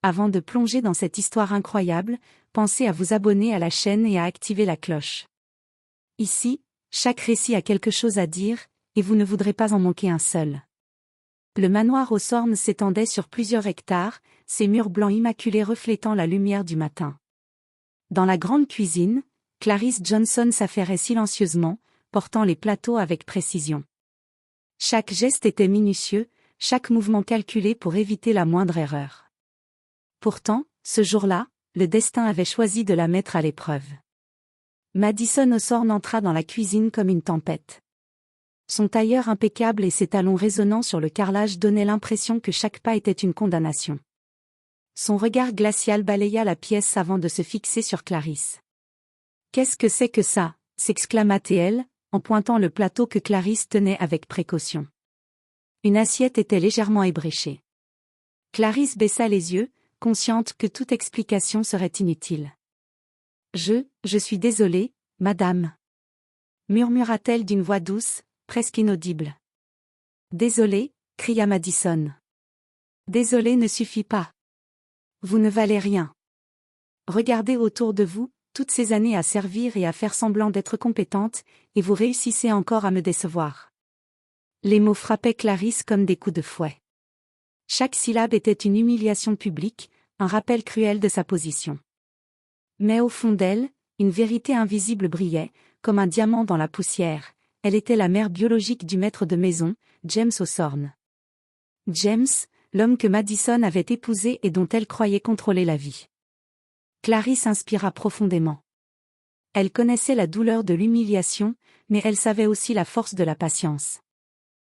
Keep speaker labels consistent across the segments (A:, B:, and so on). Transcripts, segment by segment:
A: avant de plonger dans cette histoire incroyable, pensez à vous abonner à la chaîne et à activer la cloche. Ici, chaque récit a quelque chose à dire, et vous ne voudrez pas en manquer un seul. Le manoir Hawthorne s'étendait sur plusieurs hectares, ses murs blancs immaculés reflétant la lumière du matin. Dans la grande cuisine, Clarice Johnson s'affairait silencieusement, portant les plateaux avec précision. Chaque geste était minutieux, chaque mouvement calculé pour éviter la moindre erreur. Pourtant, ce jour-là, le destin avait choisi de la mettre à l'épreuve. Madison Hawthorne entra dans la cuisine comme une tempête. Son tailleur impeccable et ses talons résonnants sur le carrelage donnaient l'impression que chaque pas était une condamnation. Son regard glacial balaya la pièce avant de se fixer sur Clarisse. « Qu'est-ce que c'est que ça ?» s'exclama-t-elle, en pointant le plateau que Clarisse tenait avec précaution. Une assiette était légèrement ébréchée. Clarisse baissa les yeux, consciente que toute explication serait inutile. « Je suis désolée, madame. » murmura-t-elle d'une voix douce, presque inaudible. « Désolée » cria Madison. « Désolée ne suffit pas. Vous ne valez rien. Regardez autour de vous, toutes ces années à servir et à faire semblant d'être compétente, et vous réussissez encore à me décevoir. » Les mots frappaient Clarisse comme des coups de fouet. Chaque syllabe était une humiliation publique, un rappel cruel de sa position. Mais au fond d'elle, une vérité invisible brillait, comme un diamant dans la poussière. Elle était la mère biologique du maître de maison, James Hawthorne. James, l'homme que Madison avait épousé et dont elle croyait contrôler la vie. Clarisse inspira profondément. Elle connaissait la douleur de l'humiliation, mais elle savait aussi la force de la patience.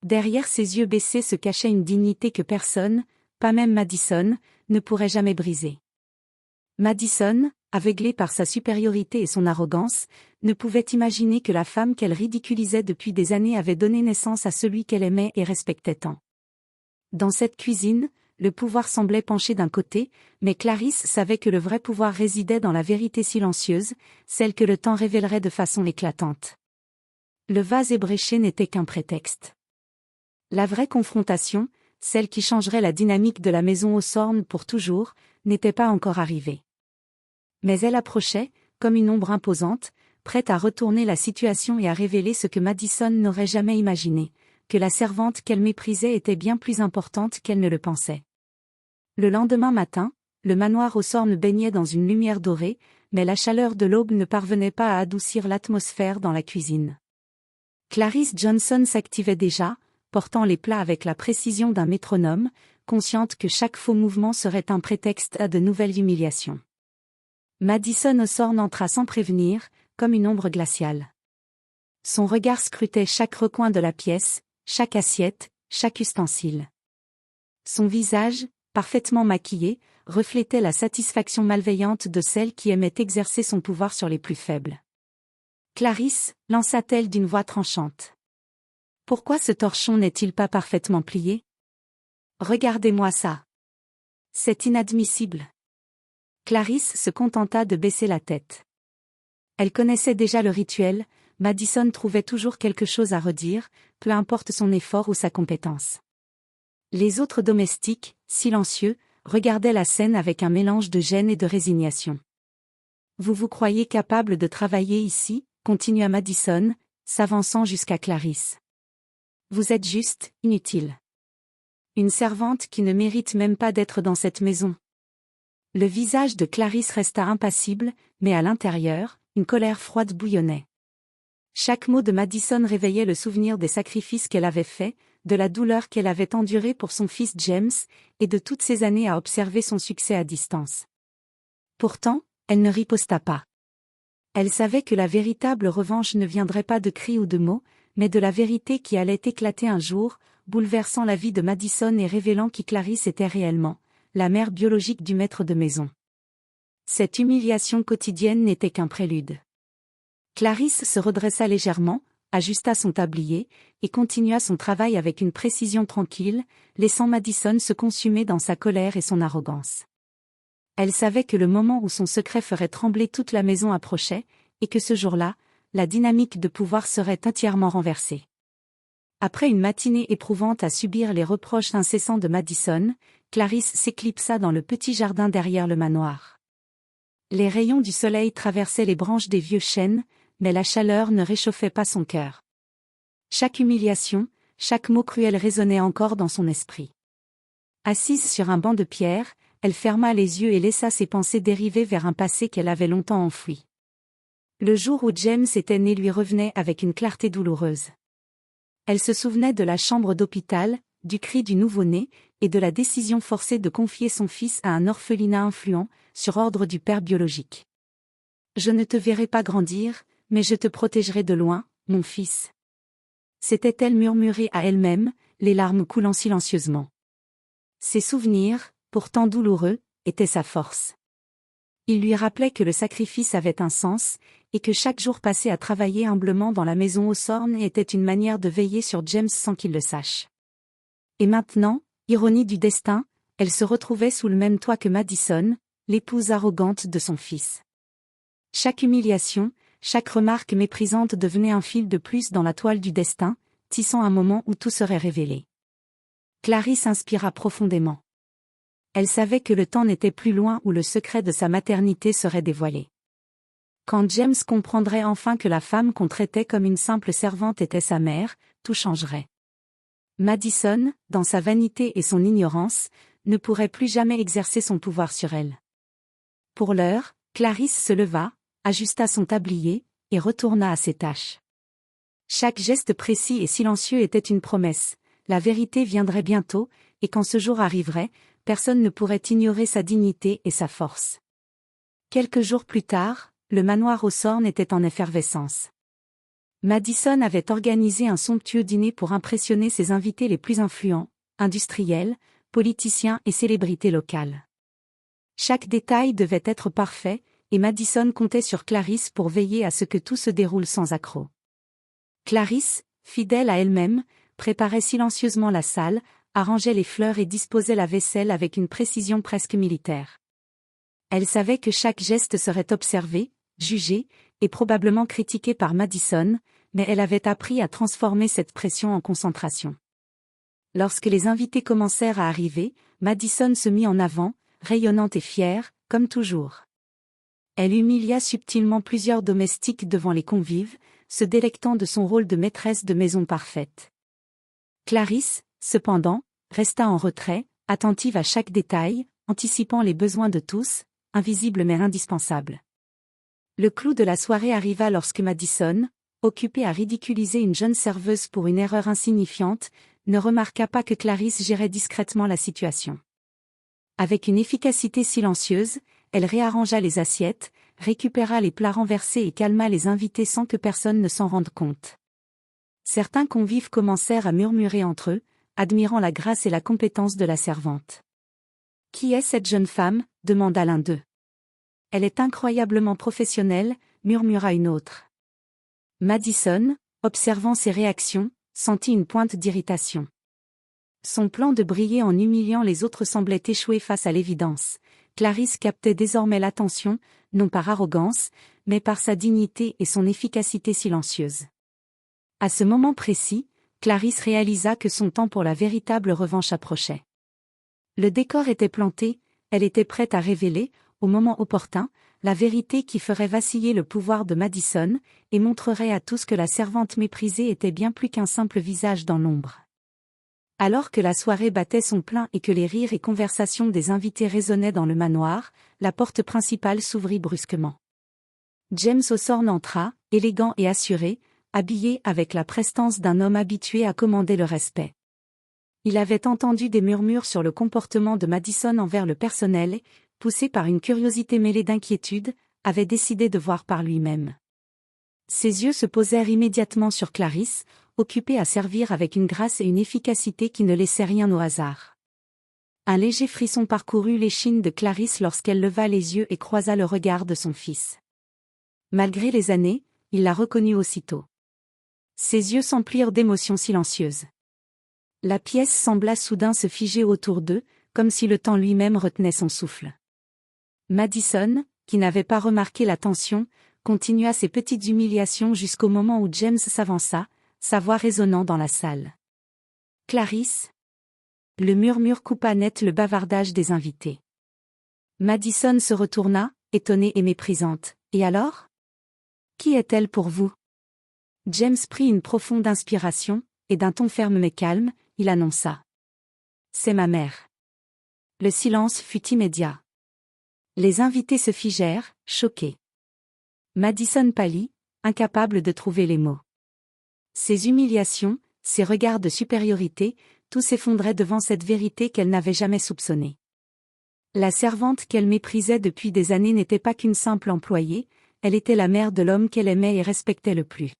A: Derrière ses yeux baissés se cachait une dignité que personne, pas même Madison, ne pourrait jamais briser. Madison, aveuglée par sa supériorité et son arrogance, ne pouvait imaginer que la femme qu'elle ridiculisait depuis des années avait donné naissance à celui qu'elle aimait et respectait tant. Dans cette cuisine, le pouvoir semblait pencher d'un côté, mais Clarisse savait que le vrai pouvoir résidait dans la vérité silencieuse, celle que le temps révélerait de façon éclatante. Le vase ébréché n'était qu'un prétexte. La vraie confrontation, celle qui changerait la dynamique de la maison Hawthorne pour toujours, n'était pas encore arrivée. Mais elle approchait, comme une ombre imposante, prête à retourner la situation et à révéler ce que Madison n'aurait jamais imaginé, que la servante qu'elle méprisait était bien plus importante qu'elle ne le pensait. Le lendemain matin, le manoir Hawthorne baignait dans une lumière dorée, mais la chaleur de l'aube ne parvenait pas à adoucir l'atmosphère dans la cuisine. Clarice Johnson s'activait déjà, portant les plats avec la précision d'un métronome, consciente que chaque faux mouvement serait un prétexte à de nouvelles humiliations. Madison Hawthorne entra sans prévenir, comme une ombre glaciale. Son regard scrutait chaque recoin de la pièce, chaque assiette, chaque ustensile. Son visage, parfaitement maquillé, reflétait la satisfaction malveillante de celle qui aimait exercer son pouvoir sur les plus faibles. « Clarisse » lança-t-elle d'une voix tranchante. « Pourquoi ce torchon n'est-il pas parfaitement plié? Regardez-moi ça. C'est inadmissible. » Clarisse se contenta de baisser la tête. Elle connaissait déjà le rituel, Madison trouvait toujours quelque chose à redire, peu importe son effort ou sa compétence. Les autres domestiques, silencieux, regardaient la scène avec un mélange de gêne et de résignation. « Vous vous croyez capable de travailler ici ?» continua Madison, s'avançant jusqu'à Clarisse. « Vous êtes juste, inutile. Une servante qui ne mérite même pas d'être dans cette maison. » Le visage de Clarisse resta impassible, mais à l'intérieur, une colère froide bouillonnait. Chaque mot de Madison réveillait le souvenir des sacrifices qu'elle avait faits, de la douleur qu'elle avait endurée pour son fils James, et de toutes ces années à observer son succès à distance. Pourtant, elle ne riposta pas. Elle savait que la véritable revanche ne viendrait pas de cris ou de mots, mais de la vérité qui allait éclater un jour, bouleversant la vie de Madison et révélant qui Clarisse était réellement, la mère biologique du maître de maison. Cette humiliation quotidienne n'était qu'un prélude. Clarisse se redressa légèrement, ajusta son tablier, et continua son travail avec une précision tranquille, laissant Madison se consumer dans sa colère et son arrogance. Elle savait que le moment où son secret ferait trembler toute la maison approchait, et que ce jour-là, la dynamique de pouvoir serait entièrement renversée. Après une matinée éprouvante à subir les reproches incessants de Madison, Clarisse s'éclipsa dans le petit jardin derrière le manoir. Les rayons du soleil traversaient les branches des vieux chênes, mais la chaleur ne réchauffait pas son cœur. Chaque humiliation, chaque mot cruel résonnait encore dans son esprit. Assise sur un banc de pierre, elle ferma les yeux et laissa ses pensées dériver vers un passé qu'elle avait longtemps enfoui. Le jour où James était né lui revenait avec une clarté douloureuse. Elle se souvenait de la chambre d'hôpital, du cri du nouveau-né, et de la décision forcée de confier son fils à un orphelinat influent, sur ordre du père biologique. « Je ne te verrai pas grandir, mais je te protégerai de loin, mon fils. » S'était-elle murmurée à elle-même, les larmes coulant silencieusement. Ses souvenirs, pourtant douloureux, étaient sa force. Il lui rappelait que le sacrifice avait un sens, et que chaque jour passé à travailler humblement dans la maison Hawthorne était une manière de veiller sur James sans qu'il le sache. Et maintenant, ironie du destin, elle se retrouvait sous le même toit que Madison, l'épouse arrogante de son fils. Chaque humiliation, chaque remarque méprisante devenait un fil de plus dans la toile du destin, tissant un moment où tout serait révélé. Clarisse inspira profondément. Elle savait que le temps n'était plus loin où le secret de sa maternité serait dévoilé. Quand James comprendrait enfin que la femme qu'on traitait comme une simple servante était sa mère, tout changerait. Madison, dans sa vanité et son ignorance, ne pourrait plus jamais exercer son pouvoir sur elle. Pour l'heure, Clarisse se leva, ajusta son tablier, et retourna à ses tâches. Chaque geste précis et silencieux était une promesse, la vérité viendrait bientôt, et quand ce jour arriverait, personne ne pourrait ignorer sa dignité et sa force. Quelques jours plus tard, le manoir Hawthorne était en effervescence. Madison avait organisé un somptueux dîner pour impressionner ses invités les plus influents, industriels, politiciens et célébrités locales. Chaque détail devait être parfait, et Madison comptait sur Clarisse pour veiller à ce que tout se déroule sans accroc. Clarisse, fidèle à elle-même, préparait silencieusement la salle, arrangeait les fleurs et disposait la vaisselle avec une précision presque militaire. Elle savait que chaque geste serait observé, jugé, et probablement critiqué par Madison, mais elle avait appris à transformer cette pression en concentration. Lorsque les invités commencèrent à arriver, Madison se mit en avant, rayonnante et fière, comme toujours. Elle humilia subtilement plusieurs domestiques devant les convives, se délectant de son rôle de maîtresse de maison parfaite. Clarisse, cependant, resta en retrait, attentive à chaque détail, anticipant les besoins de tous, invisible mais indispensable. Le clou de la soirée arriva lorsque Madison, occupée à ridiculiser une jeune serveuse pour une erreur insignifiante, ne remarqua pas que Clarisse gérait discrètement la situation. Avec une efficacité silencieuse, elle réarrangea les assiettes, récupéra les plats renversés et calma les invités sans que personne ne s'en rende compte. Certains convives commencèrent à murmurer entre eux, admirant la grâce et la compétence de la servante. « Qui est cette jeune femme » demanda l'un d'eux. « Elle est incroyablement professionnelle » murmura une autre. Madison, observant ces réactions, sentit une pointe d'irritation. Son plan de briller en humiliant les autres semblait échouer face à l'évidence. Clarisse captait désormais l'attention, non par arrogance, mais par sa dignité et son efficacité silencieuse. À ce moment précis, Clarisse réalisa que son temps pour la véritable revanche approchait. Le décor était planté, elle était prête à révéler, au moment opportun, la vérité qui ferait vaciller le pouvoir de Madison, et montrerait à tous que la servante méprisée était bien plus qu'un simple visage dans l'ombre. Alors que la soirée battait son plein et que les rires et conversations des invités résonnaient dans le manoir, la porte principale s'ouvrit brusquement. James Hawthorne entra, élégant et assuré, habillé avec la prestance d'un homme habitué à commander le respect. Il avait entendu des murmures sur le comportement de Madison envers le personnel et, poussé par une curiosité mêlée d'inquiétude, avait décidé de voir par lui-même. Ses yeux se posèrent immédiatement sur Clarisse, occupée à servir avec une grâce et une efficacité qui ne laissaient rien au hasard. Un léger frisson parcourut l'échine de Clarisse lorsqu'elle leva les yeux et croisa le regard de son fils. Malgré les années, il la reconnut aussitôt. Ses yeux s'emplirent d'émotions silencieuses. La pièce sembla soudain se figer autour d'eux, comme si le temps lui-même retenait son souffle. Madison, qui n'avait pas remarqué la tension, continua ses petites humiliations jusqu'au moment où James s'avança, sa voix résonnant dans la salle. Clarisse? Le murmure coupa net le bavardage des invités. Madison se retourna, étonnée et méprisante. Et alors? Qui est-elle pour vous? James prit une profonde inspiration, et d'un ton ferme mais calme, il annonça. C'est ma mère. Le silence fut immédiat. Les invités se figèrent, choqués. Madison pâlit, incapable de trouver les mots. Ses humiliations, ses regards de supériorité, tout s'effondrait devant cette vérité qu'elle n'avait jamais soupçonnée. La servante qu'elle méprisait depuis des années n'était pas qu'une simple employée, elle était la mère de l'homme qu'elle aimait et respectait le plus.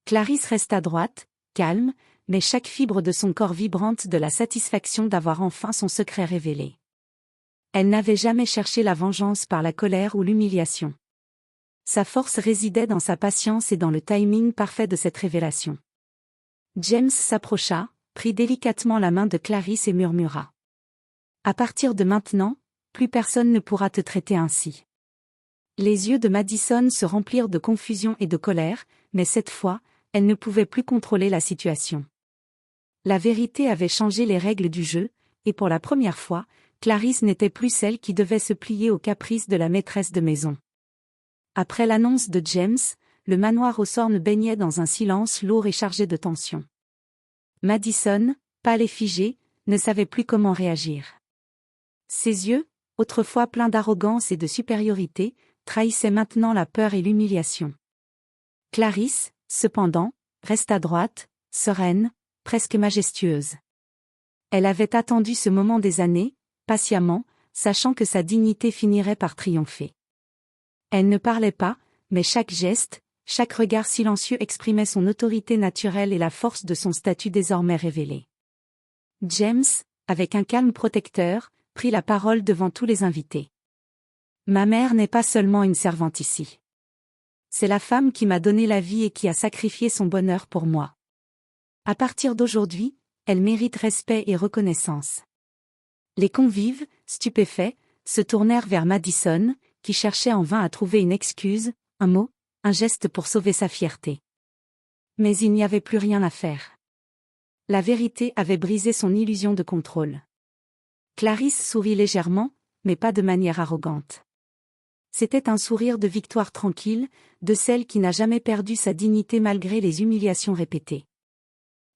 A: Clarisse resta droite, calme, mais chaque fibre de son corps vibrante de la satisfaction d'avoir enfin son secret révélé. Elle n'avait jamais cherché la vengeance par la colère ou l'humiliation. Sa force résidait dans sa patience et dans le timing parfait de cette révélation. James s'approcha, prit délicatement la main de Clarisse et murmura. « À partir de maintenant, plus personne ne pourra te traiter ainsi. » Les yeux de Madison se remplirent de confusion et de colère, mais cette fois, elle ne pouvait plus contrôler la situation. La vérité avait changé les règles du jeu, et pour la première fois, Clarisse n'était plus celle qui devait se plier aux caprices de la maîtresse de maison. Après l'annonce de James, le manoir Hawthorne baignait dans un silence lourd et chargé de tension. Madison, pâle et figée, ne savait plus comment réagir. Ses yeux, autrefois pleins d'arrogance et de supériorité, trahissaient maintenant la peur et l'humiliation. Clarisse, cependant, resta droite, sereine, presque majestueuse. Elle avait attendu ce moment des années, patiemment, sachant que sa dignité finirait par triompher. Elle ne parlait pas, mais chaque geste, chaque regard silencieux exprimait son autorité naturelle et la force de son statut désormais révélé. James, avec un calme protecteur, prit la parole devant tous les invités. « Ma mère n'est pas seulement une servante ici. C'est la femme qui m'a donné la vie et qui a sacrifié son bonheur pour moi. À partir d'aujourd'hui, elle mérite respect et reconnaissance. » Les convives, stupéfaits, se tournèrent vers Madison, qui cherchait en vain à trouver une excuse, un mot, un geste pour sauver sa fierté. Mais il n'y avait plus rien à faire. La vérité avait brisé son illusion de contrôle. Clarisse sourit légèrement, mais pas de manière arrogante. C'était un sourire de victoire tranquille, de celle qui n'a jamais perdu sa dignité malgré les humiliations répétées.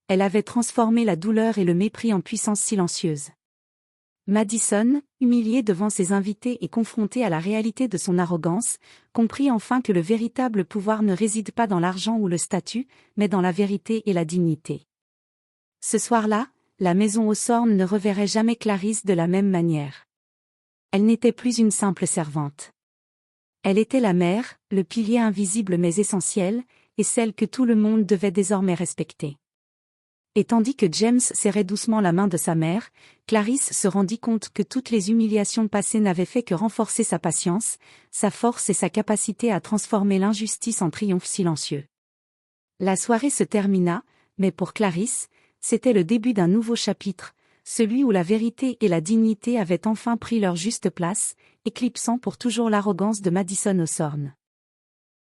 A: Elle avait transformé la douleur et le mépris en puissance silencieuse. Madison, humiliée devant ses invités et confrontée à la réalité de son arrogance, comprit enfin que le véritable pouvoir ne réside pas dans l'argent ou le statut, mais dans la vérité et la dignité. Ce soir-là, la maison Hawthorne ne reverrait jamais Clarisse de la même manière. Elle n'était plus une simple servante. Elle était la mère, le pilier invisible mais essentiel, et celle que tout le monde devait désormais respecter. Et tandis que James serrait doucement la main de sa mère, Clarisse se rendit compte que toutes les humiliations passées n'avaient fait que renforcer sa patience, sa force et sa capacité à transformer l'injustice en triomphe silencieux. La soirée se termina, mais pour Clarisse, c'était le début d'un nouveau chapitre, celui où la vérité et la dignité avaient enfin pris leur juste place, éclipsant pour toujours l'arrogance de Madison Hawthorne.